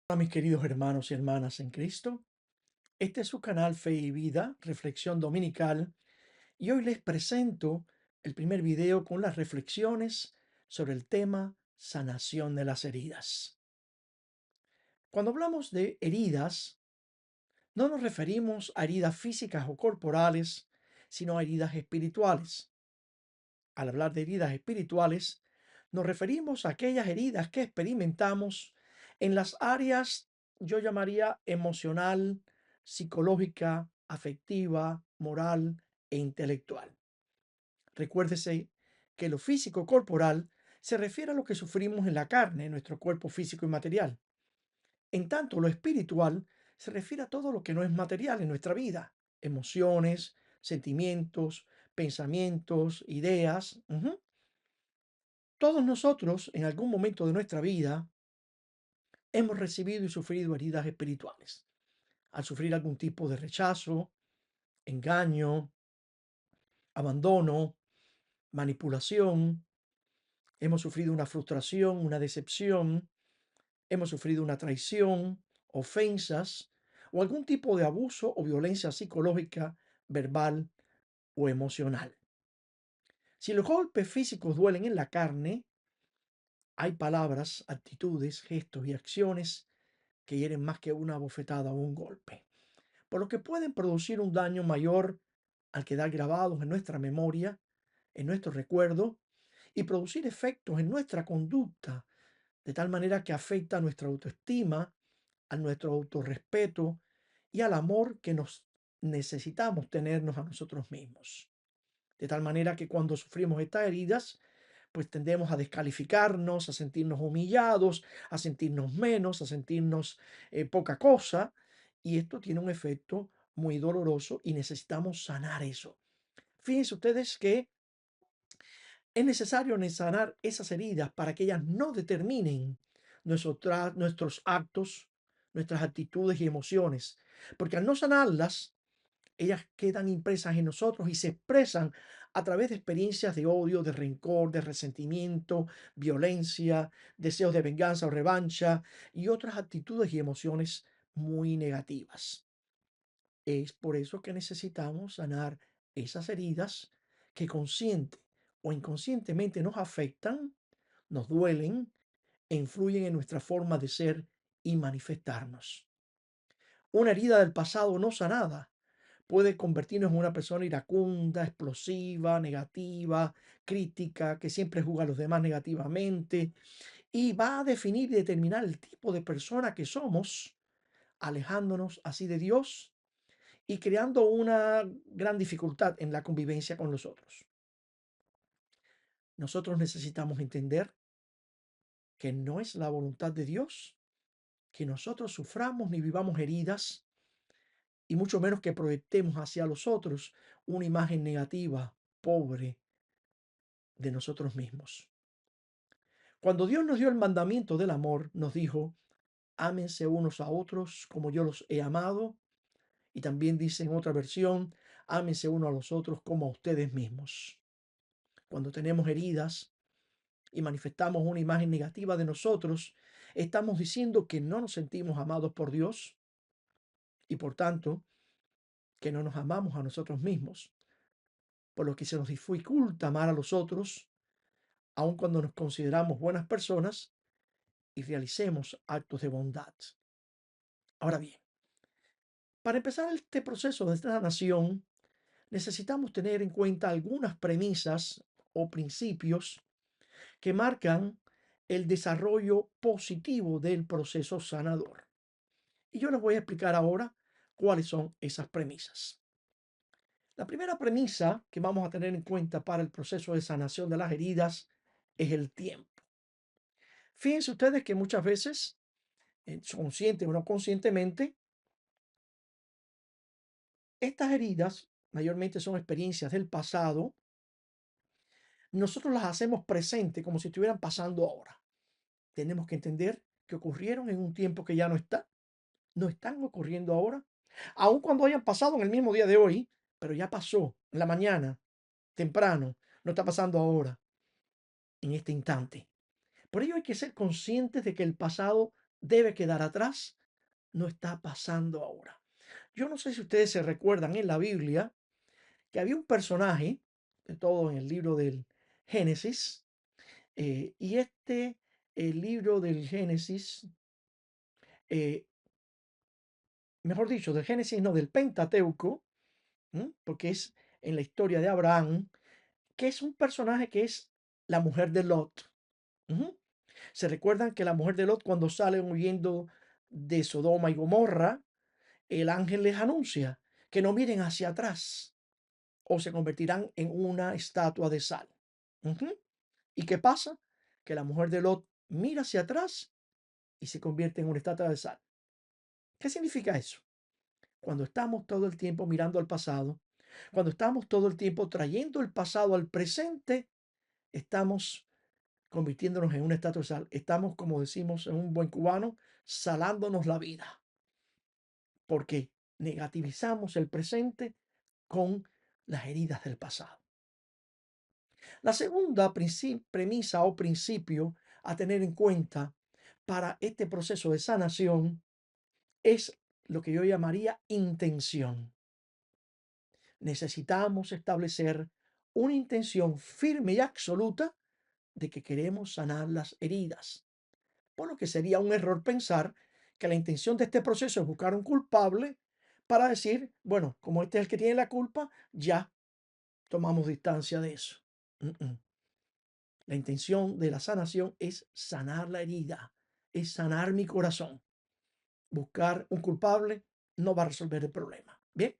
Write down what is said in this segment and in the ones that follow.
Hola mis queridos hermanos y hermanas en Cristo. Este es su canal Fe y Vida, Reflexión Dominical, y hoy les presento el primer video con las reflexiones sobre el tema sanación de las heridas. Cuando hablamos de heridas, no nos referimos a heridas físicas o corporales, sino a heridas espirituales. Al hablar de heridas espirituales, nos referimos a aquellas heridas que experimentamos en las áreas, yo llamaría emocional, psicológica, afectiva, moral e intelectual. Recuérdese que lo físico corporal se refiere a lo que sufrimos en la carne, en nuestro cuerpo físico y material. En tanto, lo espiritual se refiere a todo lo que no es material en nuestra vida, emociones, sentimientos, pensamientos, ideas. Todos nosotros, en algún momento de nuestra vida, hemos recibido y sufrido heridas espirituales. Al sufrir algún tipo de rechazo, engaño, abandono, manipulación, hemos sufrido una frustración, una decepción, hemos sufrido una traición, ofensas o algún tipo de abuso o violencia psicológica, verbal o emocional. Si los golpes físicos duelen en la carne, hay palabras, actitudes, gestos y acciones que hieren más que una bofetada o un golpe, por lo que pueden producir un daño mayor al quedar grabados en nuestra memoria, en nuestro recuerdo y producir efectos en nuestra conducta, de tal manera que afecta a nuestra autoestima, a nuestro autorrespeto y al amor que nos necesitamos tenernos a nosotros mismos. De tal manera que cuando sufrimos estas heridas, pues tendemos a descalificarnos, a sentirnos humillados, a sentirnos menos, a sentirnos poca cosa. Y esto tiene un efecto muy doloroso y necesitamos sanar eso. Fíjense ustedes que es necesario sanar esas heridas para que ellas no determinen nuestros actos, nuestras actitudes y emociones. Porque al no sanarlas, ellas quedan impresas en nosotros y se expresan a través de experiencias de odio, de rencor, de resentimiento, violencia, deseos de venganza o revancha y otras actitudes y emociones muy negativas. Es por eso que necesitamos sanar esas heridas que consciente o inconscientemente nos afectan, nos duelen e influyen en nuestra forma de ser y manifestarnos. Una herida del pasado no sanada puede convertirnos en una persona iracunda, explosiva, negativa, crítica, que siempre juzga a los demás negativamente y va a definir y determinar el tipo de persona que somos, alejándonos así de Dios y creando una gran dificultad en la convivencia con los otros. Nosotros necesitamos entender que no es la voluntad de Dios que nosotros suframos ni vivamos heridas y mucho menos que proyectemos hacia los otros una imagen negativa, pobre de nosotros mismos. Cuando Dios nos dio el mandamiento del amor, nos dijo, ámense unos a otros como yo los he amado. Y también dice en otra versión, ámense unos a los otros como a ustedes mismos. Cuando tenemos heridas y manifestamos una imagen negativa de nosotros, estamos diciendo que no nos sentimos amados por Dios y por tanto que no nos amamos a nosotros mismos, por lo que se nos dificulta amar a los otros, aun cuando nos consideramos buenas personas y realicemos actos de bondad. Ahora bien, para empezar este proceso de sanación, necesitamos tener en cuenta algunas premisas o principios que marcan el desarrollo positivo del proceso sanador. Y yo les voy a explicar ahora cuáles son esas premisas. La primera premisa que vamos a tener en cuenta para el proceso de sanación de las heridas es el tiempo. Fíjense ustedes que muchas veces, consciente o no conscientemente, estas heridas mayormente son experiencias del pasado. Nosotros las hacemos presentes como si estuvieran pasando ahora. Tenemos que entender que ocurrieron en un tiempo que ya no está, no están ocurriendo ahora, aun cuando hayan pasado en el mismo día de hoy, pero ya pasó en la mañana, temprano, no está pasando ahora, en este instante. Por ello hay que ser conscientes de que el pasado debe quedar atrás, no está pasando ahora. Yo no sé si ustedes se recuerdan en la Biblia que había un personaje, de todo en el libro del Génesis, y el libro del Génesis, eh, mejor dicho, del Génesis, no, del Pentateuco, porque es en la historia de Abraham, que es un personaje que es la mujer de Lot. Ujú. Se recuerdan que la mujer de Lot, cuando salen huyendo de Sodoma y Gomorra, el ángel les anuncia que no miren hacia atrás o se convertirán en una estatua de sal. Ujú. ¿Y qué pasa? Que la mujer de Lot mira hacia atrás y se convierte en una estatua de sal. ¿Qué significa eso? Cuando estamos todo el tiempo mirando al pasado, cuando estamos todo el tiempo trayendo el pasado al presente, estamos convirtiéndonos en una estatua de sal. Estamos, como decimos en un buen cubano, salándonos la vida, porque negativizamos el presente con las heridas del pasado. La segunda premisa o principio a tener en cuenta para este proceso de sanación es lo que yo llamaría intención. Necesitamos establecer una intención firme y absoluta de que queremos sanar las heridas. Por lo que sería un error pensar que la intención de este proceso es buscar un culpable para decir, bueno, como este es el que tiene la culpa, ya tomamos distancia de eso. Mm, mm. La intención de la sanación es sanar la herida, es sanar mi corazón. Buscar un culpable no va a resolver el problema. Bien,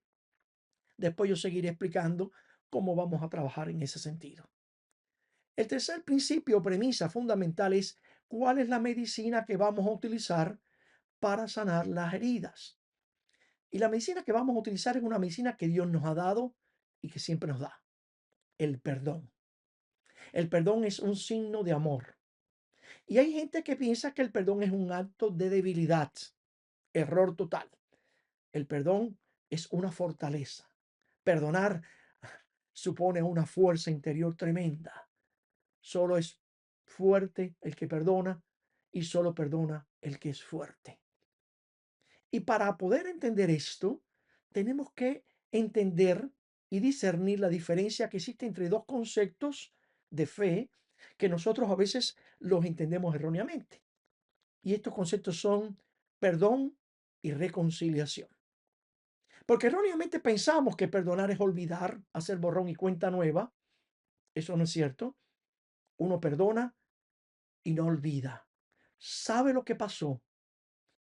después yo seguiré explicando cómo vamos a trabajar en ese sentido. El tercer principio o premisa fundamental es cuál es la medicina que vamos a utilizar para sanar las heridas. Y la medicina que vamos a utilizar es una medicina que Dios nos ha dado y que siempre nos da, el perdón. El perdón es un signo de amor. Y hay gente que piensa que el perdón es un acto de debilidad. Error total. El perdón es una fortaleza. Perdonar supone una fuerza interior tremenda. Solo es fuerte el que perdona y solo perdona el que es fuerte. Y para poder entender esto, tenemos que entender y discernir la diferencia que existe entre dos conceptos de fe que nosotros a veces los entendemos erróneamente. Y estos conceptos son perdón y reconciliación. Porque erróneamente pensamos que perdonar es olvidar, hacer borrón y cuenta nueva. Eso no es cierto. Uno perdona y no olvida. Sabe lo que pasó.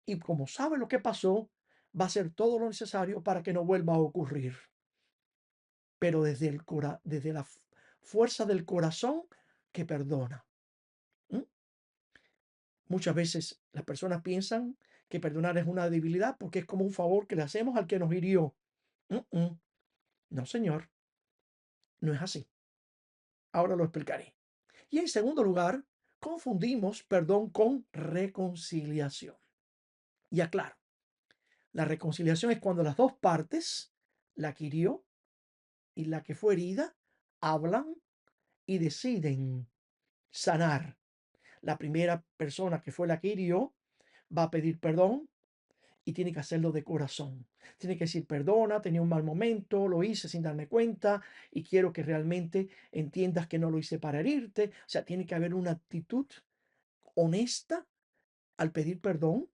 Y como sabe lo que pasó, va a hacer todo lo necesario para que no vuelva a ocurrir. Pero desde la fuerza del corazón que perdona. ¿Mm? Muchas veces las personas piensan que perdonar es una debilidad porque es como un favor que le hacemos al que nos hirió. Mm, mm. No, señor, no es así. Ahora lo explicaré. Y en segundo lugar, confundimos perdón con reconciliación. Y aclaro, la reconciliación es cuando las dos partes, la que hirió y la que fue herida, hablan y deciden sanar. La primera persona que fue la que hirió va a pedir perdón y tiene que hacerlo de corazón. Tiene que decir, perdona, tenía un mal momento, lo hice sin darme cuenta y quiero que realmente entiendas que no lo hice para herirte. O sea, tiene que haber una actitud honesta al pedir perdón.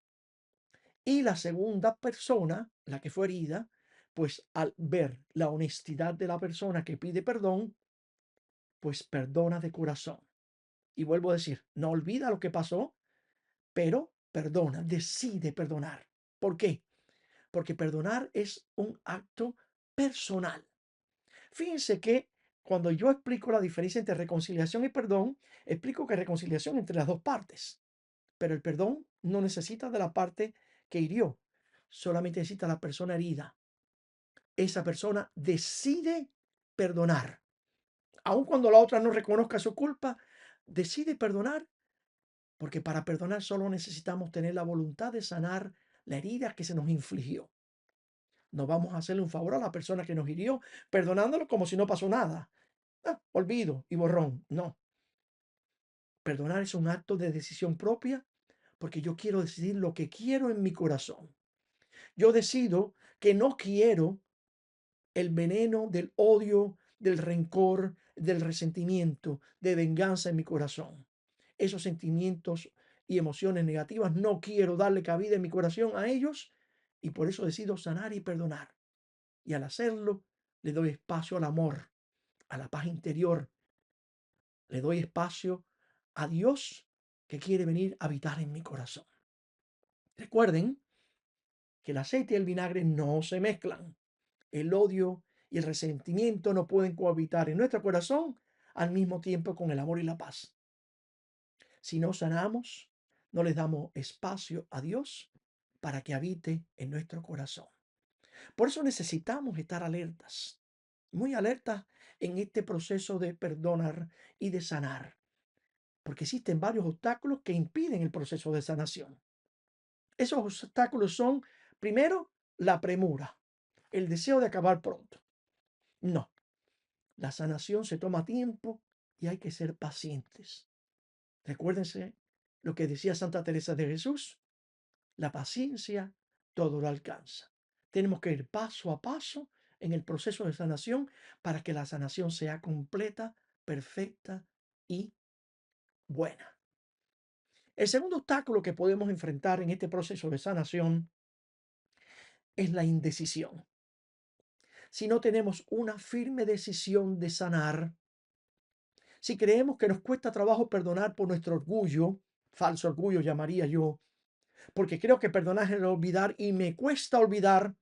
Y la segunda persona, la que fue herida, pues al ver la honestidad de la persona que pide perdón, pues perdona de corazón. Y vuelvo a decir, no olvida lo que pasó, pero perdona, decide perdonar. ¿Por qué? Porque perdonar es un acto personal. Fíjense que cuando yo explico la diferencia entre reconciliación y perdón, explico que reconciliación entre las dos partes, pero el perdón no necesita de la parte que hirió, solamente necesita la persona herida. Esa persona decide perdonar, aun cuando la otra no reconozca su culpa, decide perdonar, porque para perdonar solo necesitamos tener la voluntad de sanar la herida que se nos infligió. No vamos a hacerle un favor a la persona que nos hirió, perdonándolo como si no pasó nada. Olvido y borrón. No. Perdonar es un acto de decisión propia porque yo quiero decidir lo que quiero en mi corazón. Yo decido que no quiero el veneno del odio, del rencor, del resentimiento, de venganza en mi corazón. Esos sentimientos y emociones negativas no quiero darle cabida en mi corazón a ellos y por eso decido sanar y perdonar. Y al hacerlo, le doy espacio al amor, a la paz interior, le doy espacio a Dios que quiere venir a habitar en mi corazón. Recuerden que el aceite y el vinagre no se mezclan. El odio y el resentimiento no pueden cohabitar en nuestro corazón al mismo tiempo con el amor y la paz. Si no sanamos, no les damos espacio a Dios para que habite en nuestro corazón. Por eso necesitamos estar alertas, muy alertas en este proceso de perdonar y de sanar, porque existen varios obstáculos que impiden el proceso de sanación. Esos obstáculos son, primero, la premura, el deseo de acabar pronto. No, la sanación se toma tiempo y hay que ser pacientes. Recuérdense lo que decía Santa Teresa de Jesús, la paciencia todo lo alcanza. Tenemos que ir paso a paso en el proceso de sanación para que la sanación sea completa, perfecta y buena. El segundo obstáculo que podemos enfrentar en este proceso de sanación es la indecisión. Si no tenemos una firme decisión de sanar, si creemos que nos cuesta trabajo perdonar por nuestro orgullo, falso orgullo llamaría yo, porque creo que perdonar es olvidar y me cuesta olvidar,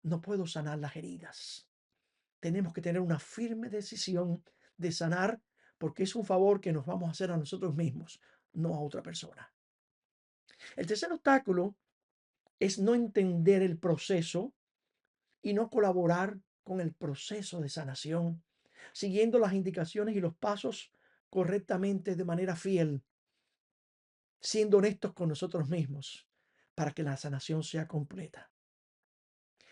no puedo sanar las heridas. Tenemos que tener una firme decisión de sanar porque es un favor que nos vamos a hacer a nosotros mismos, no a otra persona. El tercer obstáculo es no entender el proceso y no colaborar con el proceso de sanación, siguiendo las indicaciones y los pasos correctamente de manera fiel, siendo honestos con nosotros mismos para que la sanación sea completa.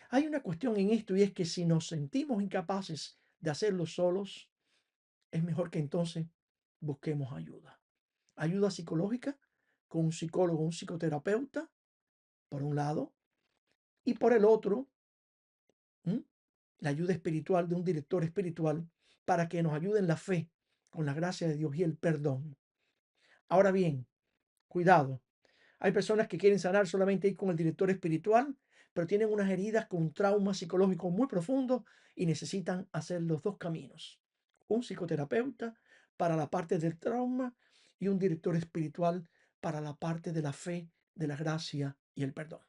Hay una cuestión en esto y es que si nos sentimos incapaces de hacerlo solos, es mejor que entonces busquemos ayuda. Ayuda psicológica con un psicólogo, un psicoterapeuta, por un lado, y por el otro, ¿m? La ayuda espiritual de un director espiritual para que nos ayude en la fe, con la gracia de Dios y el perdón. Ahora bien, cuidado. Hay personas que quieren sanar solamente ir con el director espiritual, pero tienen unas heridas con un trauma psicológico muy profundo y necesitan hacer los dos caminos. Un psicoterapeuta para la parte del trauma y un director espiritual para la parte de la fe, de la gracia y el perdón.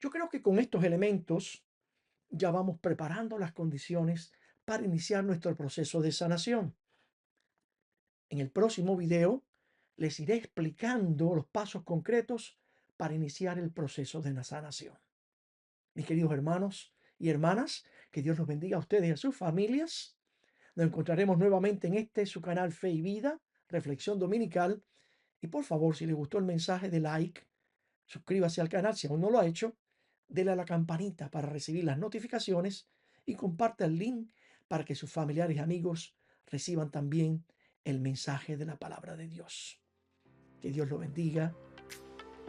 Yo creo que con estos elementos ya vamos preparando las condiciones para iniciar nuestro proceso de sanación. En el próximo video les iré explicando los pasos concretos para iniciar el proceso de la sanación. Mis queridos hermanos y hermanas, que Dios los bendiga a ustedes y a sus familias. Nos encontraremos nuevamente en este su canal Fe y Vida, Reflexión Dominical. Y por favor, si les gustó el mensaje, de like, suscríbase al canal si aún no lo ha hecho, dele a la campanita para recibir las notificaciones y comparte el link para que sus familiares y amigos reciban también el mensaje de la palabra de Dios. Que Dios lo bendiga.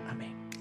Amén.